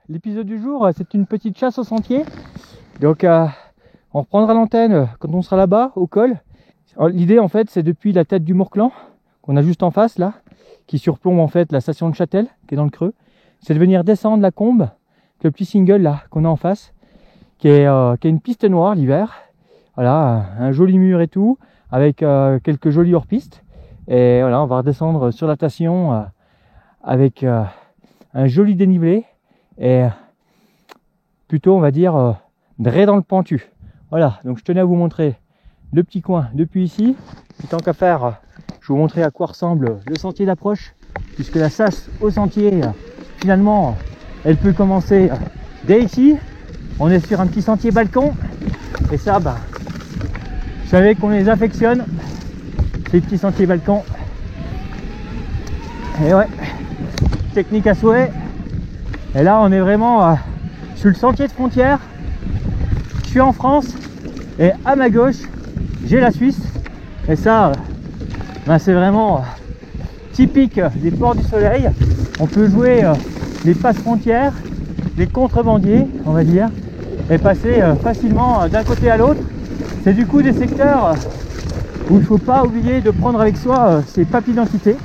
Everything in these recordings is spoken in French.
L'épisode du jour, c'est une petite chasse au sentier. Donc on reprendra l'antenne quand on sera là-bas, au col. L'idée en fait, c'est depuis la tête du Morclan, qu'on a juste en face là, qui surplombe en fait la station de Châtel, qui est dans le creux. C'est de venir descendre la Combe, le petit single là qu'on a en face, qui est une piste noire l'hiver. Voilà, un joli mur et tout, avec quelques jolis hors-pistes. Et voilà, on va redescendre sur la station avec un joli dénivelé et plutôt on va dire dré dans le pentu. Voilà, donc je tenais à vous montrer le petit coin depuis ici. Et tant qu'à faire, je vais vous montrer à quoi ressemble le sentier d'approche, puisque la chasse au sentier, finalement, elle peut commencer dès ici. On est sur un petit sentier balcon, et ça, bah, vous savez qu'on les affectionne, ces petits sentiers balcons. Et ouais, technique à souhait. Et là, on est vraiment sur le sentier de frontière. Je suis en France, et à ma gauche, j'ai la Suisse. Et ça, ben c'est vraiment typique des ports du soleil. On peut jouer les passes frontières, les contrebandiers, on va dire, et passer facilement d'un côté à l'autre. C'est du coup des secteurs où il ne faut pas oublier de prendre avec soi ses papiers d'identité,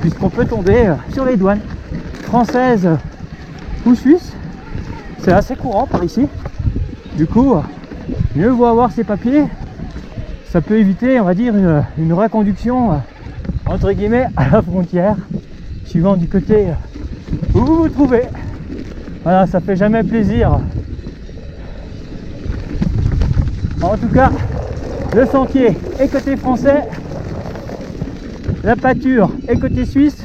puisqu'on peut tomber sur les douanes françaises ou suisses. C'est assez courant par ici. Du coup, mieux vaut avoir ses papiers. Ça peut éviter, on va dire, une reconduction entre guillemets à la frontière, suivant du côté où vous vous trouvez. Voilà, ça fait jamais plaisir. En tout cas, le sentier est côté français, la pâture est côté suisse.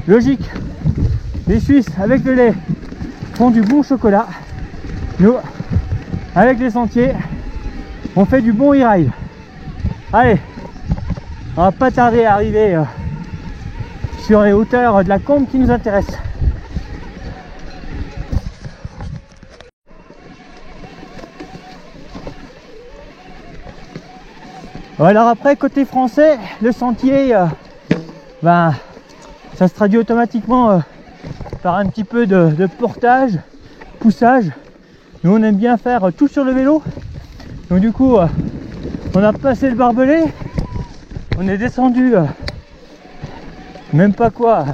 Logique, les Suisses avec le lait font du bon chocolat. Nous, avec les sentiers, on fait du bon e-ride. Allez, on va pas tarder à arriver sur les hauteurs de la Combe qui nous intéresse. Alors après, côté français, le sentier, ben, ça se traduit automatiquement par un petit peu de portage, poussage. Nous on aime bien faire tout sur le vélo. Donc du coup, on a passé le barbelé, on est descendu, même pas quoi,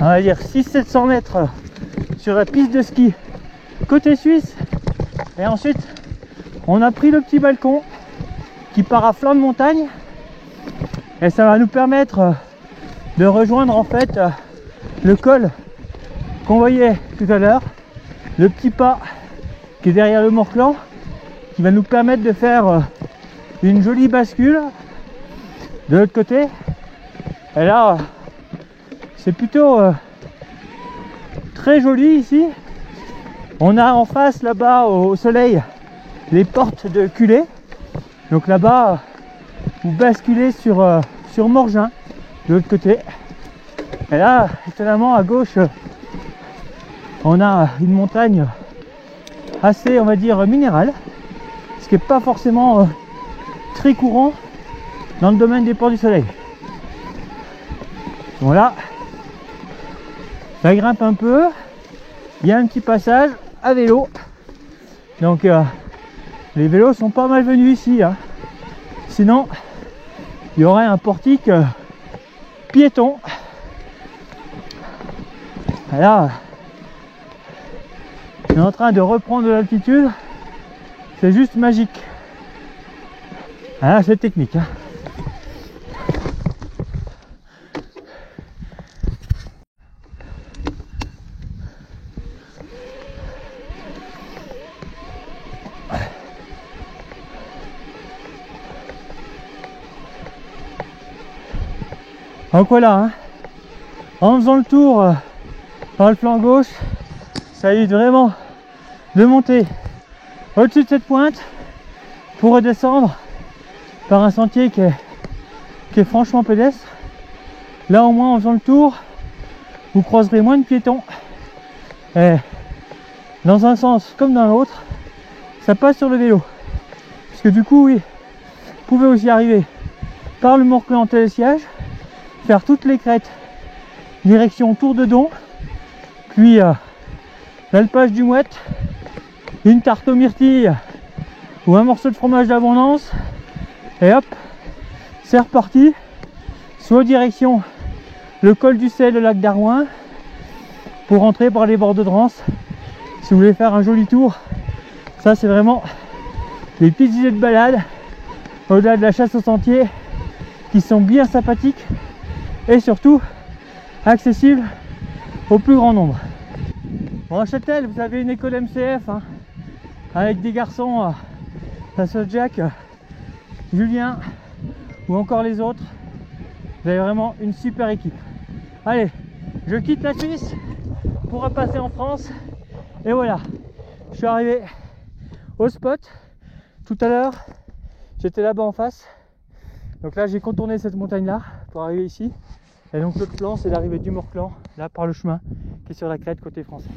on va dire 600-700 mètres sur la piste de ski côté suisse. Et ensuite, on a pris le petit balcon qui part à flanc de montagne. Et ça va nous permettre de rejoindre en fait le col qu'on voyait tout à l'heure, le petit pas qui est derrière le Morclan, qui va nous permettre de faire une jolie bascule de l'autre côté. Et là, c'est plutôt très joli ici. On a en face là-bas au soleil les portes de Culée. Donc là-bas, vous basculez sur Morgin de l'autre côté. Et là, étonnamment à gauche, on a une montagne assez, on va dire, minérale, ce qui n'est pas forcément très courant dans le domaine des ports du soleil. Voilà, ça grimpe un peu, il y a un petit passage à vélo, donc les vélos sont pas mal venus ici, hein. Sinon il y aurait un portique piéton. Là, on est en train de reprendre de l'altitude, c'est juste magique. Ah, c'est technique, hein. Donc voilà, hein, en faisant le tour par le flanc gauche, ça évite vraiment de monter au-dessus de cette pointe pour redescendre par un sentier qui est franchement pédestre. Là au moins, en faisant le tour, vous croiserez moins de piétons. Et dans un sens comme dans l'autre, ça passe sur le vélo. Parce que du coup, oui, vous pouvez aussi arriver par le Morclan télésiège, faire toutes les crêtes direction Tour de Don, puis l'alpage du Mouette, une tarte aux myrtilles ou un morceau de fromage d'abondance, et hop, c'est reparti, soit direction le col du Sel, le lac d'Arouin, pour rentrer par les bords de Dranse. Si vous voulez faire un joli tour, ça c'est vraiment des petites idées de balade, au-delà de la chasse au sentier, qui sont bien sympathiques et surtout accessibles au plus grand nombre. Bon, à Châtel, vous avez une école MCF, hein, avec des garçons, Jack, Julien ou encore les autres. Vous avez vraiment une super équipe. Allez, je quitte la Suisse pour repasser en France. Et voilà, je suis arrivé au spot. Tout à l'heure, j'étais là-bas en face. Donc là, j'ai contourné cette montagne-là pour arriver ici. Et donc l'autre plan, c'est l'arrivée du Morclan, là par le chemin qui est sur la crête côté français.